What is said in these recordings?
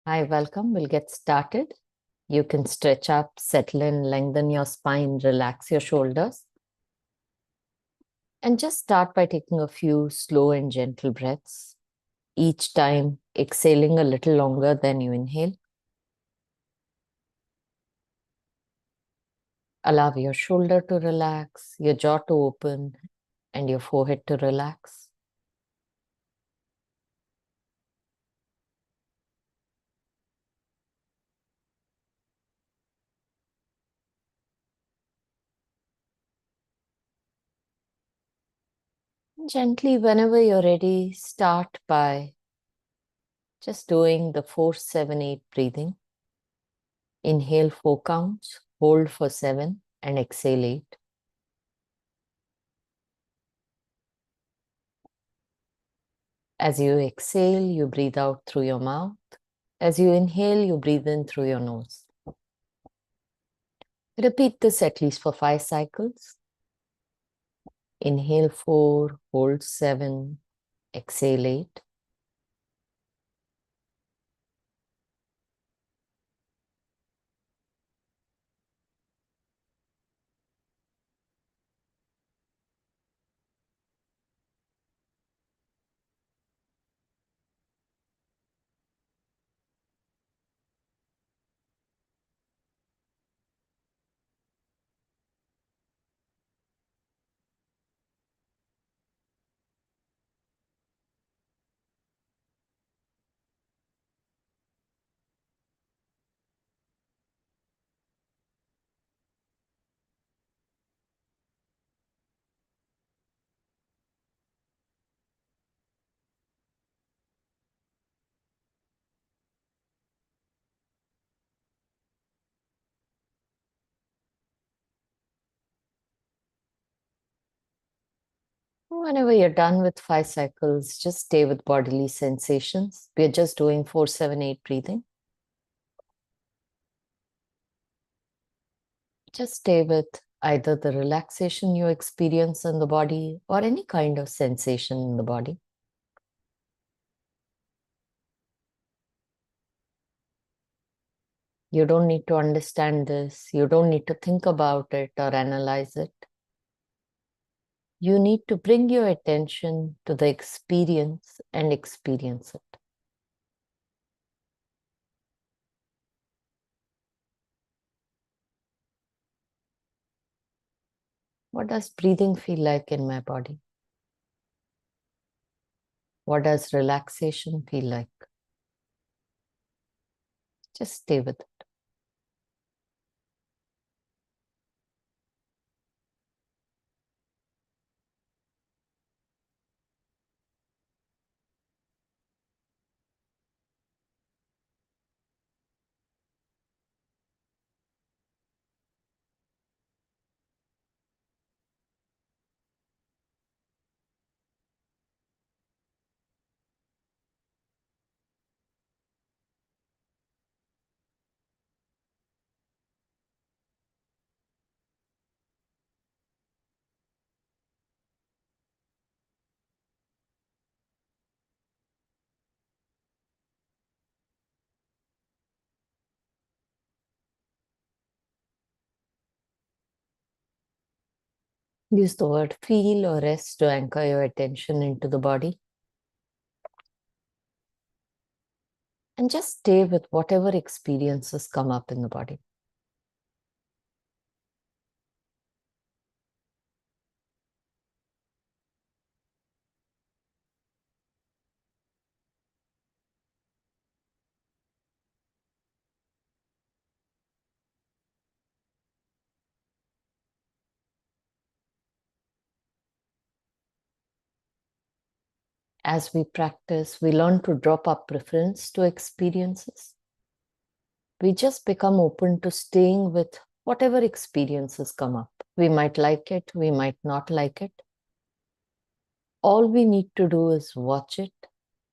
Hi, welcome. We'll get started. You can stretch up, settle in, lengthen your spine, relax your shoulders. And just start by taking a few slow and gentle breaths, each time exhaling a little longer than you inhale. Allow your shoulder to relax, your jaw to open, and your forehead to relax. Gently, whenever you're ready, start by just doing the 4-7-8 breathing. Inhale 4 counts, hold for 7, and exhale 8. As you exhale, you breathe out through your mouth. As you inhale, you breathe in through your nose. Repeat this at least for 5 cycles. Inhale 4, hold 7, exhale 8. Whenever you're done with 5 cycles, just stay with bodily sensations. We're just doing 4-7-8 breathing. Just stay with either the relaxation you experience in the body or any kind of sensation in the body. You don't need to understand this. You don't need to think about it or analyze it. You need to bring your attention to the experience and experience it. What does breathing feel like in my body? What does relaxation feel like? Just stay with it. Use the word feel or rest to anchor your attention into the body. And just stay with whatever experiences come up in the body. As we practice, we learn to drop our preference to experiences. We just become open to staying with whatever experiences come up. We might like it, we might not like it. All we need to do is watch it,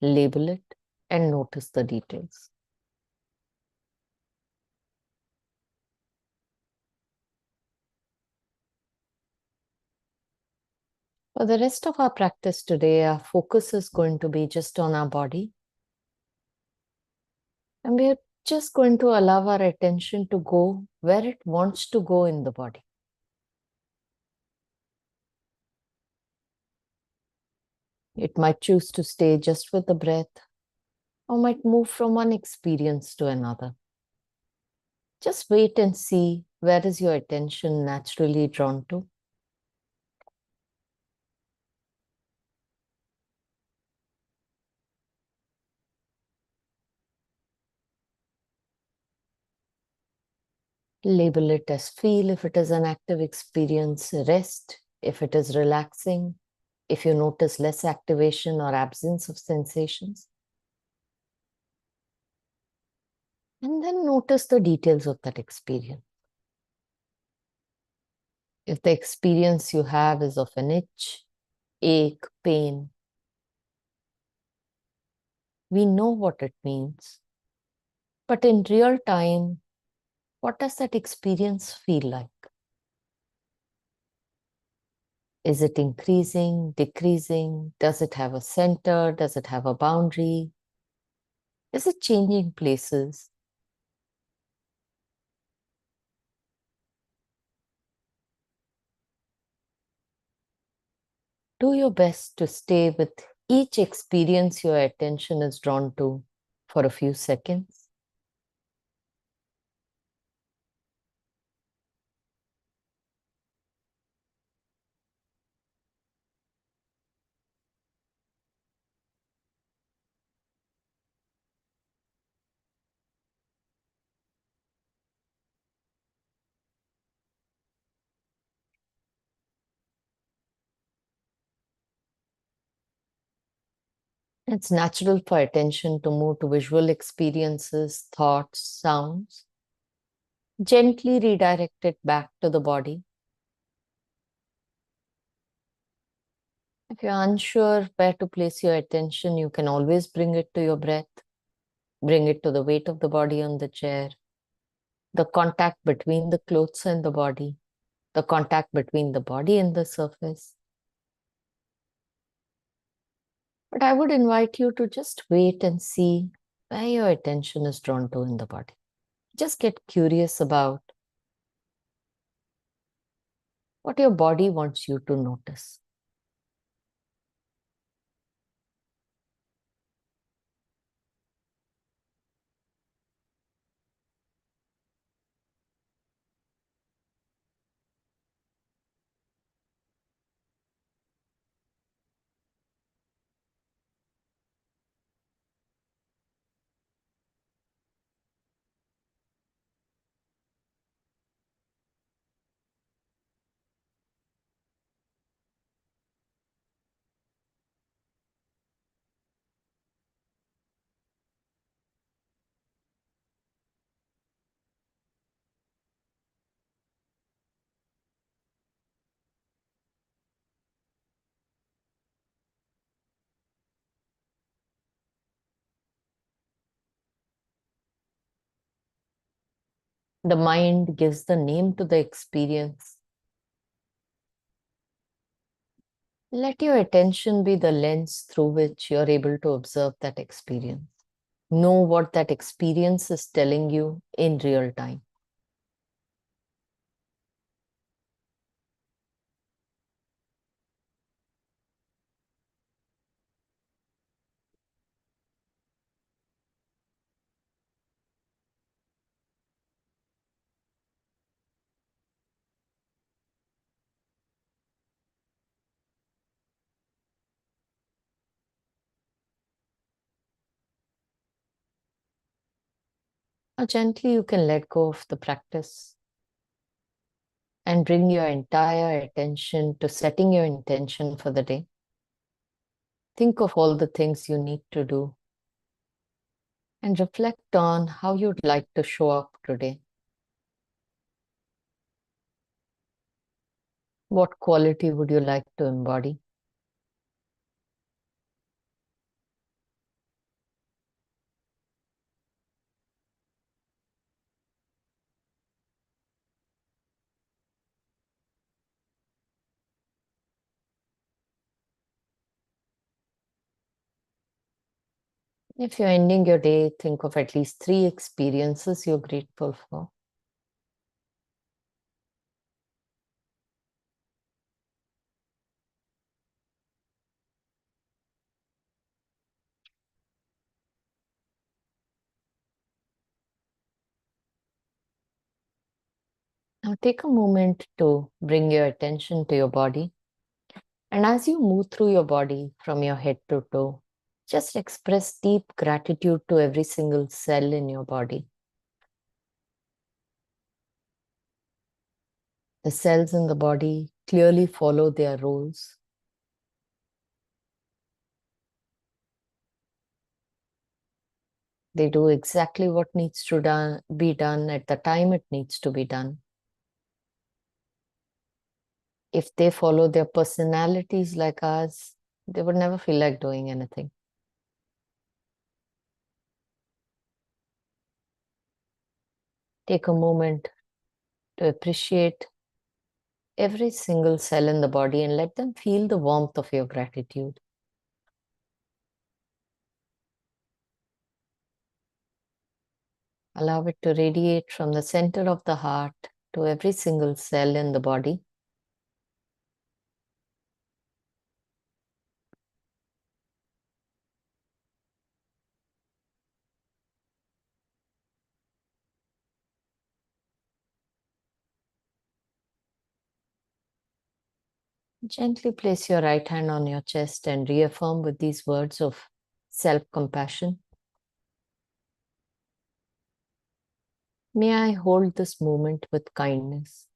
label it, and notice the details. For the rest of our practice today, our focus is going to be just on our body. And we're just going to allow our attention to go where it wants to go in the body. It might choose to stay just with the breath or might move from one experience to another. Just wait and see where is your attention naturally drawn to. Label it as feel if it is an active experience, rest if it is relaxing, if you notice less activation or absence of sensations. And then notice the details of that experience. If the experience you have is of an itch, ache, pain, we know what it means. But in real time, what does that experience feel like? Is it increasing, decreasing? Does it have a center? Does it have a boundary? Is it changing places? Do your best to stay with each experience your attention is drawn to for a few seconds. It's natural for attention to move to visual experiences, thoughts, sounds. Gently redirect it back to the body. If you're unsure where to place your attention, you can always bring it to your breath, bring it to the weight of the body on the chair, the contact between the clothes and the body, the contact between the body and the surface. But I would invite you to just wait and see where your attention is drawn to in the body. Just get curious about what your body wants you to notice. The mind gives the name to the experience. Let your attention be the lens through which you're able to observe that experience. Know what that experience is telling you in real time. Or gently you can let go of the practice and bring your entire attention to setting your intention for the day. Think of all the things you need to do and reflect on how you'd like to show up today. What quality would you like to embody? If you're ending your day, think of at least 3 experiences you're grateful for. Now take a moment to bring your attention to your body. And as you move through your body from your head to toe, just express deep gratitude to every single cell in your body. The cells in the body clearly follow their roles. They do exactly what needs to be done at the time it needs to be done. If they follow their personalities like us, they would never feel like doing anything. Take a moment to appreciate every single cell in the body and let them feel the warmth of your gratitude. Allow it to radiate from the center of the heart to every single cell in the body. Gently place your right hand on your chest and reaffirm with these words of self-compassion. May I hold this moment with kindness.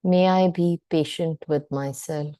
May I be patient with myself.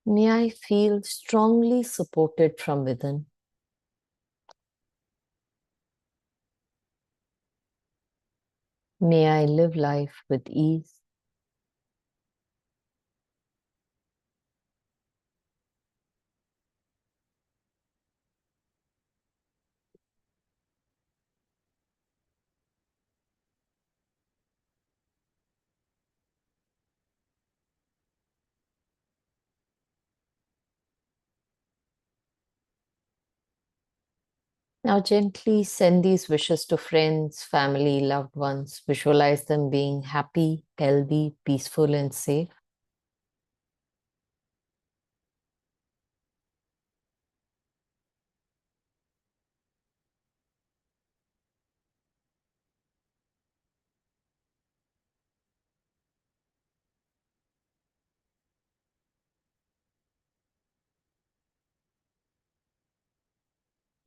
May I feel strongly supported from within. May I live life with ease. Now gently send these wishes to friends, family, loved ones. Visualize them being happy, healthy, peaceful, and safe.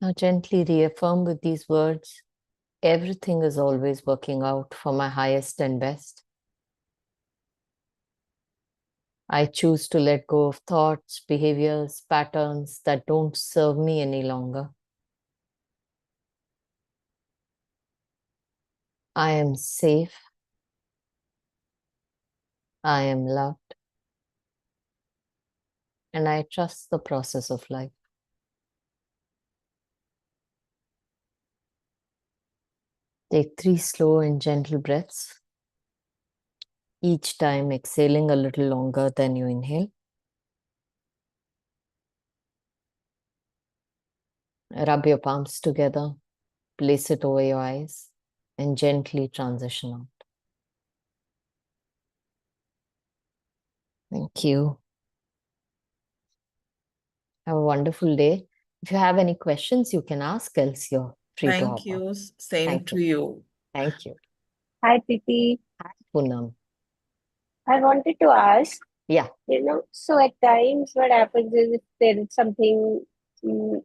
Now gently reaffirm with these words, everything is always working out for my highest and best. I choose to let go of thoughts, behaviors, patterns that don't serve me any longer. I am safe. I am loved. And I trust the process of life. Take 3 slow and gentle breaths, each time exhaling a little longer than you inhale. Rub your palms together, place it over your eyes, and gently transition out. Thank you. Have a wonderful day. If you have any questions, you can ask, else you're free to Thank hop on. you. Same Thank to you. you. Thank you. Hi, Preeti. Poonam. I wanted to ask, Yeah. so at times what happens is if there is something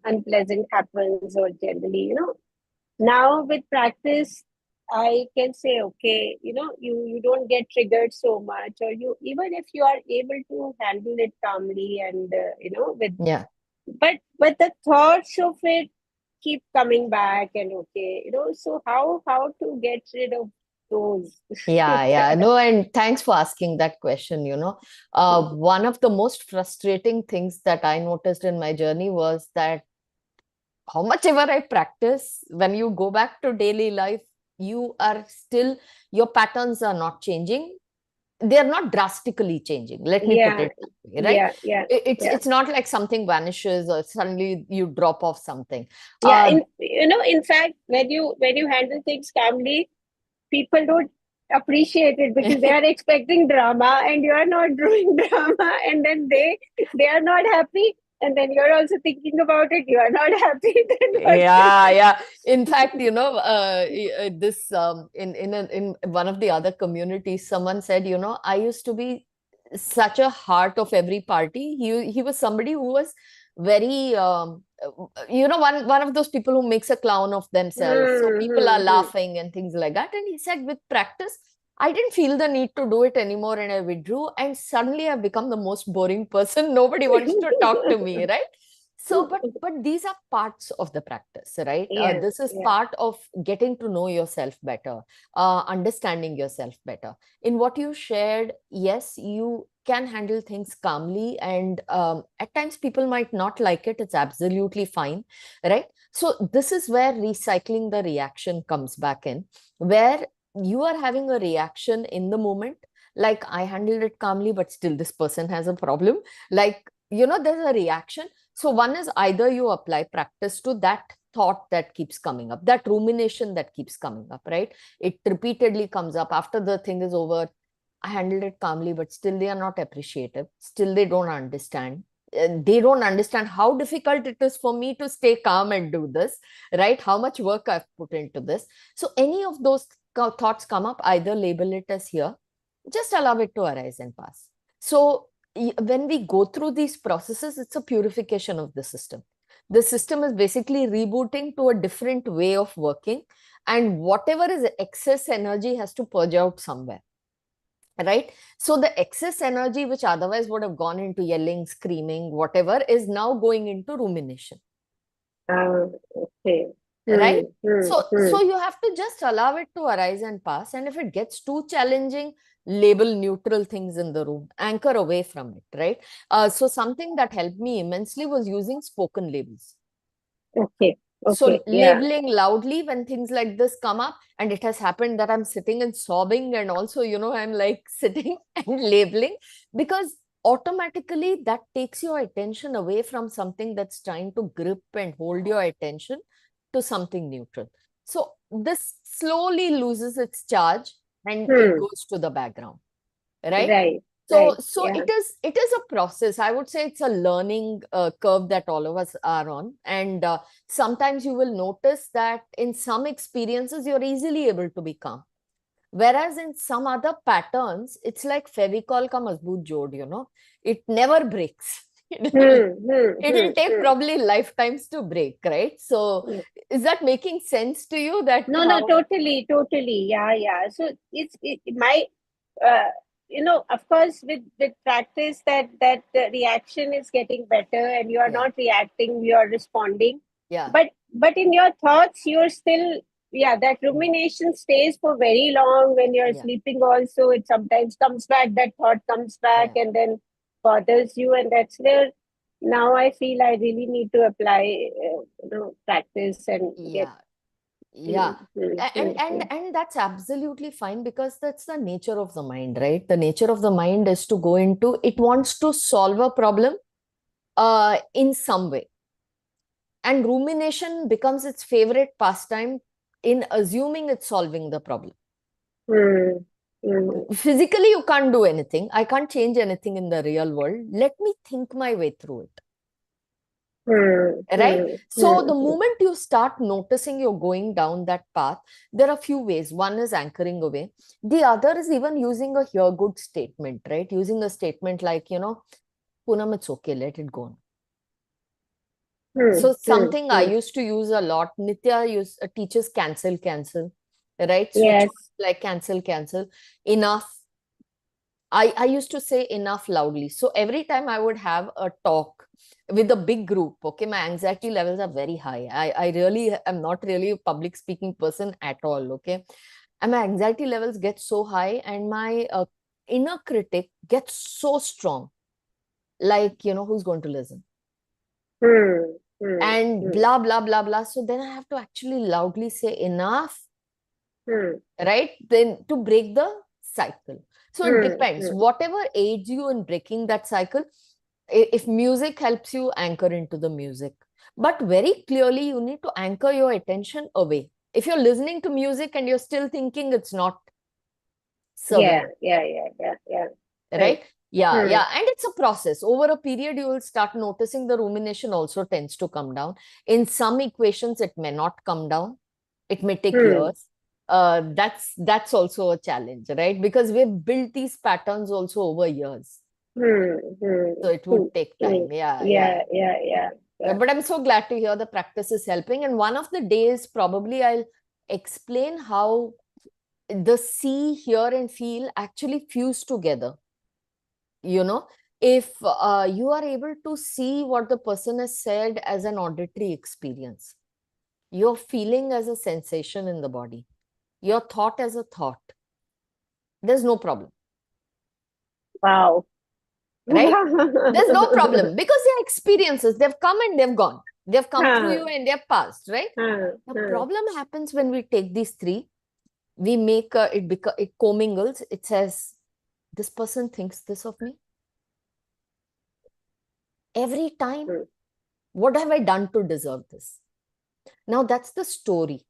unpleasant happens or generally, now with practice, I can say, okay, you don't get triggered so much, or you, even if you are able to handle it calmly and, Yeah. but the thoughts of it keep coming back and okay, so how to get rid of those? Yeah. No, and thanks for asking that question. One of the most frustrating things that I noticed in my journey was that how much ever I practice, when you go back to daily life, You are still, your patterns are not changing. They're not drastically changing. Let me put Yeah, it that way, right? yeah, yeah, yeah. It's not like something vanishes or suddenly you drop off something. Yeah, Uh, in fact, when you handle things calmly, people don't appreciate it because they are expecting drama and you are not doing drama, and then they are not happy, and then you're also thinking about it. You are not happy. Then what will Yeah, happen? yeah. In fact, this in one of the other communities, someone said, I used to be such a heart of every party. He was somebody who was very one of those people who makes a clown of themselves. So Hmm, people are hmm, hmm. laughing and things like that. And he said, with practice, I didn't feel the need to do it anymore, and I withdrew. And suddenly I've become the most boring person. Nobody wants to talk to me, right? So, but these are parts of the practice, right? Yeah, This is yeah. part of getting to know yourself better, understanding yourself better. In what you shared, yes, you can handle things calmly, and at times people might not like it. It's absolutely fine, right? So this is where recycling the reaction comes back in, where you are having a reaction in the moment, like I handled it calmly, but still this person has a problem. Like, there's a reaction. So one is either you apply practice to that thought that keeps coming up, that rumination that keeps coming up, right? It repeatedly comes up after the thing is over. I handled it calmly, but still they are not appreciative. Still they don't understand. They don't understand how difficult it is for me to stay calm and do this, right? How much work I've put into this. So any of those thoughts come up, either label it as here, just allow it to arise and pass. So when we go through these processes, it's a purification of the system. The system is basically rebooting to a different way of working, and whatever is excess energy has to purge out somewhere, right? So the excess energy which otherwise would have gone into yelling, screaming, whatever, is now going into rumination, Ah, okay. right? Hmm, hmm, hmm. So you have to just allow it to arise and pass, and if it gets too challenging, label neutral things in the room, anchor away from it, right? So something that helped me immensely was using spoken labels. Okay, So okay. Yeah. labeling loudly when things like this come up, and it has happened that I'm sitting and sobbing, and also, I'm like sitting and labeling, because automatically that takes your attention away from something that's trying to grip and hold your attention to something neutral. So this slowly loses its charge and it Hmm. goes to the background, right? Right, So right. so Yeah. it is a process. I would say it's a learning curve that all of us are on, and sometimes you will notice that in some experiences you're easily able to be calm, whereas in some other patterns it's like fevicol ka mazboot jod, it never breaks. Hmm, hmm, hmm, It'll take hmm. probably lifetimes to break, right? So Yeah. is that making sense to you, that No, how? no, totally, totally. Yeah, yeah. So my, uh, of course, with practice, that the reaction is getting better, and you are Yeah, not reacting, you are responding. yeah, But in your thoughts, you're still, yeah, that mm, rumination stays for very long. When you're yeah, sleeping, also, it sometimes comes back. That thought comes back, yeah, and then bothers you, and that's where now I feel I really need to apply, practice and get. yeah. Yeah. Mm, mm, And mm, and mm. and that's absolutely fine, because that's the nature of the mind, right? The nature of the mind is to go into, it wants to solve a problem in some way. And rumination becomes its favorite pastime in assuming it's solving the problem. Mm, mm, Physically, you can't do anything. I can't change anything in the real world. Let me think my way through it. mm, Right? mm, So the mm, moment you start noticing you're going down that path, there are a few ways. One is anchoring away. The other is even using a here good statement, right? Using a statement like, Poonam, it's okay, let it go on. mm, So mm, something I mm. used to use a lot, Nitya teaches cancel, right? Switch Yes. words like cancel, cancel, enough. I used to say enough loudly. So every time I would have a talk with a big group, okay, my anxiety levels are very high. I really am not really a public speaking person at all, okay? And my anxiety levels get so high, and my inner critic gets so strong. Like, who's going to listen? Mm, mm, And mm. blah, blah, blah, blah. So then I have to actually loudly say enough. Hmm. right? Then to break the cycle. So it Hmm. depends. Hmm. Whatever aids you in breaking that cycle, if music helps you, anchor into the music. But very clearly, you need to anchor your attention away. If you're listening to music and you're still thinking, it's not Yeah. serving, Yeah. Yeah. Yeah. Yeah. Right. right? Yeah, Hmm. yeah. And it's a process. Over a period, you will start noticing the rumination also tends to come down. In some equations, it may not come down. It may take Hmm. years. That's also a challenge, right? Because we've built these patterns also over years. Hmm. Hmm. So it Hmm. would take Hmm. time. Yeah, Yeah. yeah. Yeah. Yeah. Yeah, Yeah. but I'm so glad to hear the practice is helping. And one of the days, probably I'll explain how the see, hear, and feel actually fuse together. You know, if you are able to see what the person has said as an auditory experience, your feeling as a sensation in the body, your thought as a thought, there's no problem, Wow. right? There's no problem because they're experiences. They've come and they've gone. They've come through Huh. you and they've passed, right? Huh. The Huh. problem happens when we take these three, we make it commingles. It says, this person thinks this of me every time. Hmm. What have I done to deserve this? Now that's the story.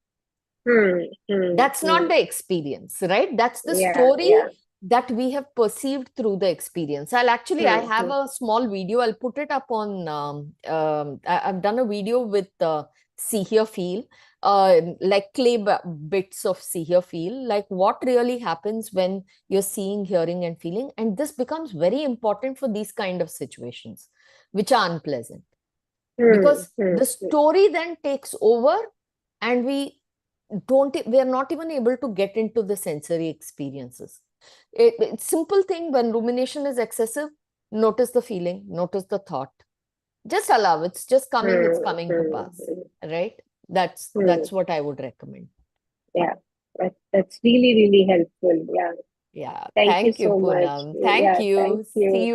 Hmm. Hmm. That's not Hmm. the experience, right? That's the Yeah. story Yeah. that we have perceived through the experience. I Hmm. have Hmm. a small video. I'll put it up on, I've done a video with See Hear Feel, like bits of See Hear Feel, like what really happens when you're seeing, hearing, and feeling. And this becomes very important for these kind of situations, which are unpleasant Hmm. because Hmm. the Hmm. story then takes over and we are not even able to get into the sensory experiences. It's simple thing. When rumination is excessive, notice the feeling, notice the thought, just allow, it's Hmm. coming to Hmm. pass, right? that's Hmm. that's what I would recommend. Yeah. That's really, really helpful. Yeah. Yeah, Thank you thank you, so much. Poonam. Thank Yeah. Thank you. See you. you